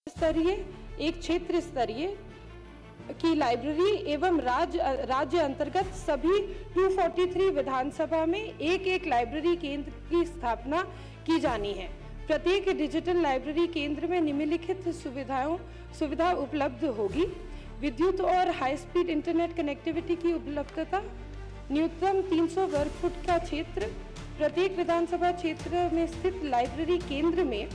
स्तरीय एक क्षेत्र स्तरीय की लाइब्रेरी एवं राज्य अंतर्गत सभी 243 विधानसभा में एक लाइब्रेरी केंद्र की स्थापना की जानी है। प्रत्येक डिजिटल लाइब्रेरी केंद्र में निम्नलिखित सुविधा उपलब्ध होगी। विद्युत और हाई स्पीड इंटरनेट कनेक्टिविटी की उपलब्धता, न्यूनतम 300 वर्ग फुट का क्षेत्र, प्रत्येक विधानसभा क्षेत्र में स्थित लाइब्रेरी केंद्र में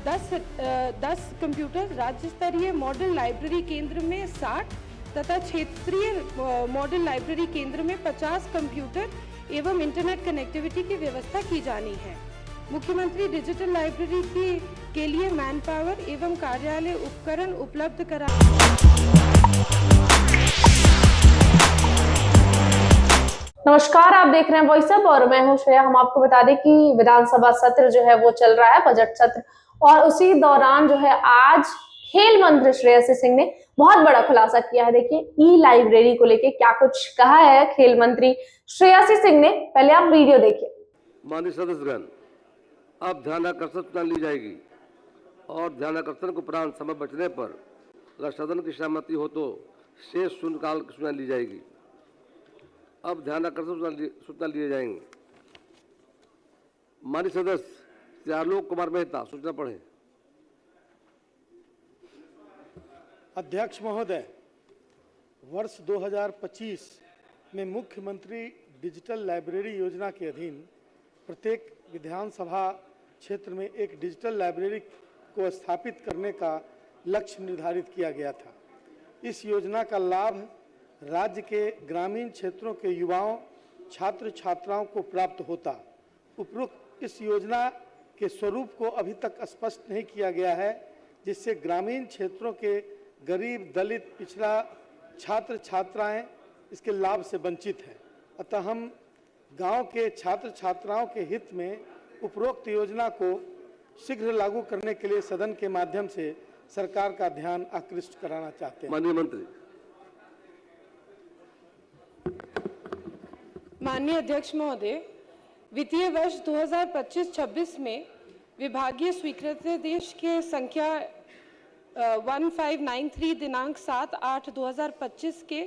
10 कंप्यूटर, राज्य स्तरीय मॉडल लाइब्रेरी केंद्र में 60 तथा क्षेत्रीय मॉडल लाइब्रेरी केंद्र में 50 कंप्यूटर एवं इंटरनेट कनेक्टिविटी की व्यवस्था की जानी है। मुख्यमंत्री डिजिटल लाइब्रेरी के लिए मैन पावर एवं कार्यालय उपकरण उपलब्ध करा। नमस्कार, आप देख रहे हैं वॉइस अप और मैं हूं श्रेया। हम आपको बता दें कि विधानसभा सत्र जो है वो चल रहा है, बजट सत्र, और उसी दौरान जो है आज खेल मंत्री श्रेयसी सिंह ने बहुत बड़ा खुलासा किया है। देखिए ई लाइब्रेरी को लेके क्या कुछ कहा है खेल मंत्री श्रेयसी सिंह ने। पहले आप वीडियो देखिए। माननीय सदस्यगण, अब ध्यानाकर्षण सूचना ली जाएगी और ध्यानाकर्षण को उपरांत समय बचने पर अगर सदन की सहमति हो तो शेष शून्यकाल की सूचना ली जाएगी। अब ध्यानाकर्षण सूचना लिए जाएंगे। माननीय सदस्य आलोक कुमार मेहता सूचना पढ़े। अध्यक्ष महोदय, वर्ष 2025 में मुख्यमंत्री डिजिटल लाइब्रेरी योजना के अधीन प्रत्येक विधानसभा क्षेत्र में एक डिजिटल लाइब्रेरी को स्थापित करने का लक्ष्य निर्धारित किया गया था। इस योजना का लाभ राज्य के ग्रामीण क्षेत्रों के युवाओं, छात्र छात्राओं को प्राप्त होता। उपरोक्त इस योजना के स्वरूप को अभी तक स्पष्ट नहीं किया गया है, जिससे ग्रामीण क्षेत्रों के गरीब, दलित, पिछड़ा छात्र छात्राएं इसके लाभ से वंचित हैं। अतः हम गांव के छात्र छात्राओं के हित में उपरोक्त योजना को शीघ्र लागू करने के लिए सदन के माध्यम से सरकार का ध्यान आकृष्ट कराना चाहते हैं। माननीय मंत्री। माननीय अध्यक्ष महोदय, वित्तीय वर्ष 2025-26 में विभागीय स्वीकृति देश के संख्या 1593 दिनांक 7/8/2025 के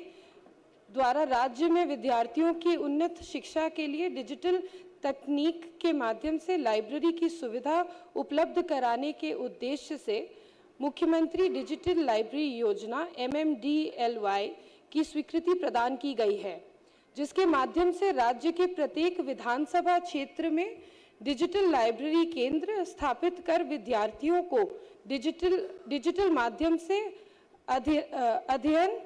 द्वारा राज्य में विद्यार्थियों की उन्नत शिक्षा के लिए डिजिटल तकनीक के माध्यम से लाइब्रेरी की सुविधा उपलब्ध कराने के उद्देश्य से मुख्यमंत्री डिजिटल लाइब्रेरी योजना MMDLY की स्वीकृति प्रदान की गई है, जिसके माध्यम से राज्य के प्रत्येक विधानसभा क्षेत्र में डिजिटल लाइब्रेरी केंद्र स्थापित कर विद्यार्थियों को डिजिटल माध्यम से अध्ययन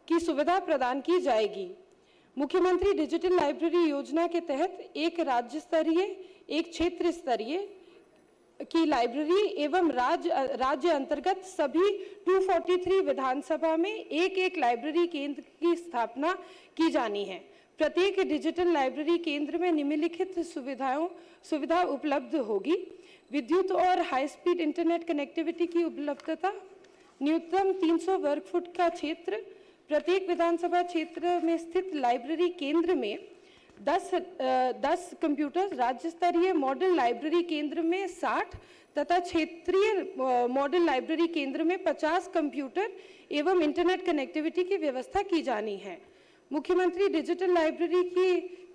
की सुविधा प्रदान की जाएगी। मुख्यमंत्री डिजिटल लाइब्रेरी योजना के तहत एक राज्य स्तरीय एक क्षेत्र स्तरीय की लाइब्रेरी एवं राज्य अंतर्गत सभी 243 विधानसभा में एक लाइब्रेरी केंद्र की स्थापना की जानी है। प्रत्येक डिजिटल लाइब्रेरी केंद्र में निम्नलिखित सुविधा उपलब्ध होगी। विद्युत और हाई स्पीड इंटरनेट कनेक्टिविटी की उपलब्धता, न्यूनतम 300 वर्ग फुट का क्षेत्र, प्रत्येक विधानसभा क्षेत्र में स्थित लाइब्रेरी केंद्र में 10 कंप्यूटर, राज्य स्तरीय मॉडल लाइब्रेरी केंद्र में 60 तथा क्षेत्रीय मॉडल लाइब्रेरी केंद्र में 50 कंप्यूटर एवं इंटरनेट कनेक्टिविटी की व्यवस्था की जानी है। मुख्यमंत्री डिजिटल लाइब्रेरी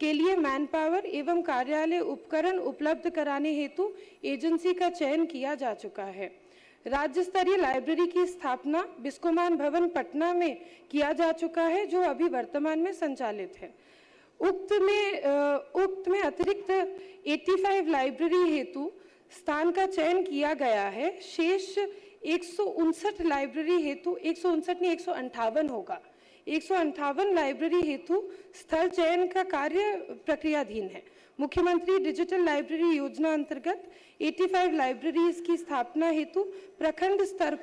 के लिए मैन पावर एवं कार्यालय उपकरण उपलब्ध कराने हेतु एजेंसी का चयन किया जा चुका है। राज्य स्तरीय लाइब्रेरी की स्थापना बिस्कोमान भवन पटना में किया जा चुका है, जो अभी वर्तमान में संचालित है। उक्त में अतिरिक्त 85 लाइब्रेरी हेतु स्थान का चयन किया गया है। शेष 159 लाइब्रेरी हेतु 159 नहीं 158 होगा। 158 लाइब्रेरी हेतु स्थल चयन का कार्य प्रक्रियाधीन है। मुख्यमंत्री डिजिटल लाइब्रेरी योजना अंतर्गत 85 लाइब्रेरीज की स्थापना हेतु प्रखंड स्तर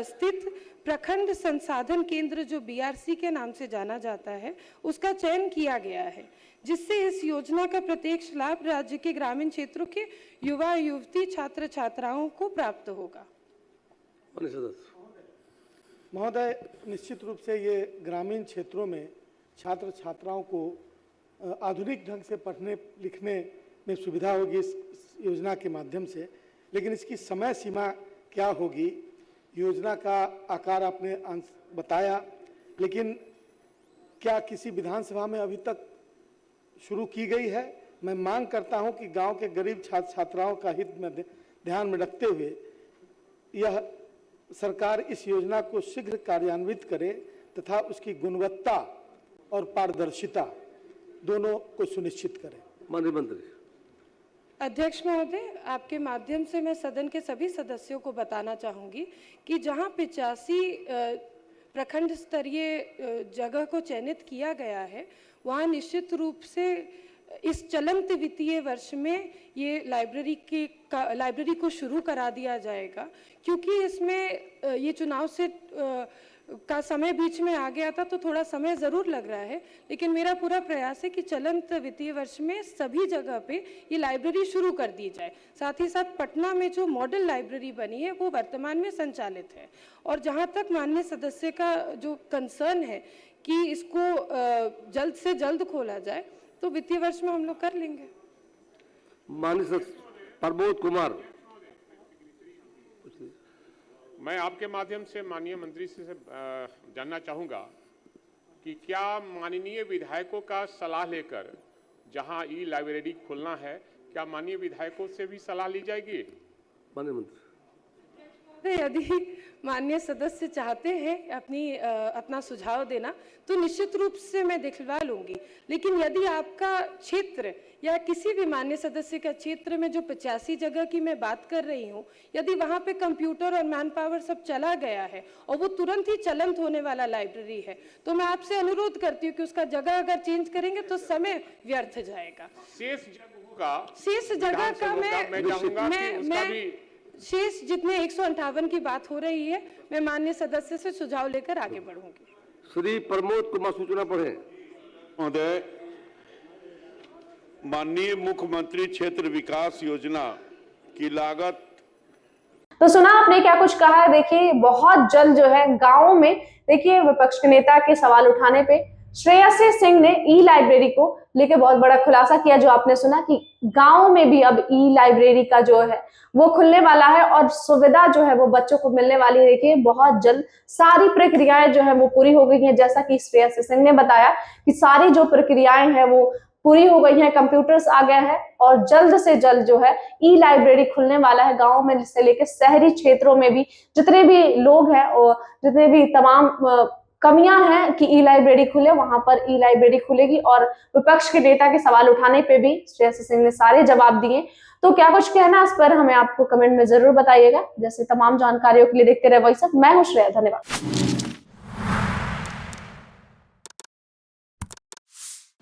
स्थित प्रखंड संसाधन केंद्र, जो BRC के नाम से जाना जाता है, उसका चयन किया गया है, जिससे इस योजना का प्रत्यक्ष लाभ राज्य के ग्रामीण क्षेत्रों के युवा युवती छात्र छात्राओं को प्राप्त होगा। महोदय, निश्चित रूप से ये ग्रामीण क्षेत्रों में छात्र छात्राओं को आधुनिक ढंग से पढ़ने लिखने में सुविधा होगी इस योजना के माध्यम से, लेकिन इसकी समय सीमा क्या होगी योजना का आकार आपने बताया, लेकिन क्या किसी विधानसभा में अभी तक शुरू की गई है? मैं मांग करता हूं कि गांव के गरीब छात्र छात्राओं का हित में ध्यान में रखते हुए यह सरकार इस योजना को शीघ्र कार्यान्वित करे तथा उसकी गुणवत्ता और पारदर्शिता दोनों को सुनिश्चित करे। माननीय मंत्री। अध्यक्ष महोदय, आपके माध्यम से मैं सदन के सभी सदस्यों को बताना चाहूँगी कि जहाँ 85 प्रखंड स्तरीय जगह को चयनित किया गया है, वहाँ निश्चित रूप से इस चलंत वित्तीय वर्ष में ये लाइब्रेरी को शुरू करा दिया जाएगा, क्योंकि इसमें ये चुनाव से का समय बीच में आ गया था तो थोड़ा समय ज़रूर लग रहा है, लेकिन मेरा पूरा प्रयास है कि चलंत वित्तीय वर्ष में सभी जगह पे ये लाइब्रेरी शुरू कर दी जाए। साथ ही साथ पटना में जो मॉडल लाइब्रेरी बनी है वो वर्तमान में संचालित है, और जहाँ तक माननीय सदस्य का जो कंसर्न है कि इसको जल्द से जल्द खोला जाए, तो वित्तीय वर्ष में हम लोग कर लेंगे। माननीय प्रमोद कुमार। मैं आपके माध्यम से माननीय मंत्री से जानना चाहूँगा कि क्या माननीय विधायकों का सलाह लेकर जहां ई लाइब्रेरी खोलना है, क्या माननीय विधायकों से भी सलाह ली जाएगी? माननीय मंत्री। यदि माननीय सदस्य चाहते हैं अपना सुझाव देना तो निश्चित रूप से मैं दिखवा लूंगी, लेकिन यदि आपका क्षेत्र या किसी भी माननीय सदस्य का क्षेत्र में जो 85 जगह की मैं बात कर रही हूँ, यदि वहाँ पे कंप्यूटर और मैन पावर सब चला गया है और वो तुरंत ही चलंत होने वाला लाइब्रेरी है, तो मैं आपसे अनुरोध करती हूँ कि उसका जगह अगर चेंज करेंगे तो समय व्यर्थ जाएगा। शेष जगह का मैं शेष जितने 158 की बात हो रही है, मैं माननीय सदस्य से सुझाव लेकर आगे बढ़ूंगी। श्री प्रमोद कुमार सूचना पढ़े। महोदय, माननीय मुख्यमंत्री क्षेत्र विकास योजना की लागत। तो सुना आपने क्या कुछ कहा है। देखिए बहुत जल्द जो है गाँव में, देखिए विपक्ष के नेता के सवाल उठाने पे श्रेयसी सिंह ने ई लाइब्रेरी को लेकर बहुत बड़ा खुलासा किया। जो आपने सुना कि गांव में भी अब ई लाइब्रेरी का जो है वो खुलने वाला है और सुविधा जो है वो बच्चों को मिलने वाली है। देखिए बहुत जल्द सारी प्रक्रियाएं जो है वो पूरी हो गई हैं, जैसा कि श्रेयसी सिंह ने बताया कि सारी जो प्रक्रियाएं हैं वो पूरी हो गई हैं, कंप्यूटर्स आ गया है और जल्द से जल्द जो है ई लाइब्रेरी खुलने वाला है। गाँव में से लेकर शहरी क्षेत्रों में भी जितने भी लोग हैं और जितने भी तमाम कमियां हैं कि ई लाइब्रेरी खुले, वहां पर ई लाइब्रेरी खुलेगी। और विपक्ष के नेता के सवाल उठाने पे भी श्रेयसी सिंह ने सारे जवाब दिए। तो क्या कुछ कहना इस पर हमें आपको कमेंट में जरूर बताइएगा। जैसे तमाम जानकारियों के लिए देखते रहे वॉइस ऑफ। मैं हूं श्रेया, धन्यवाद।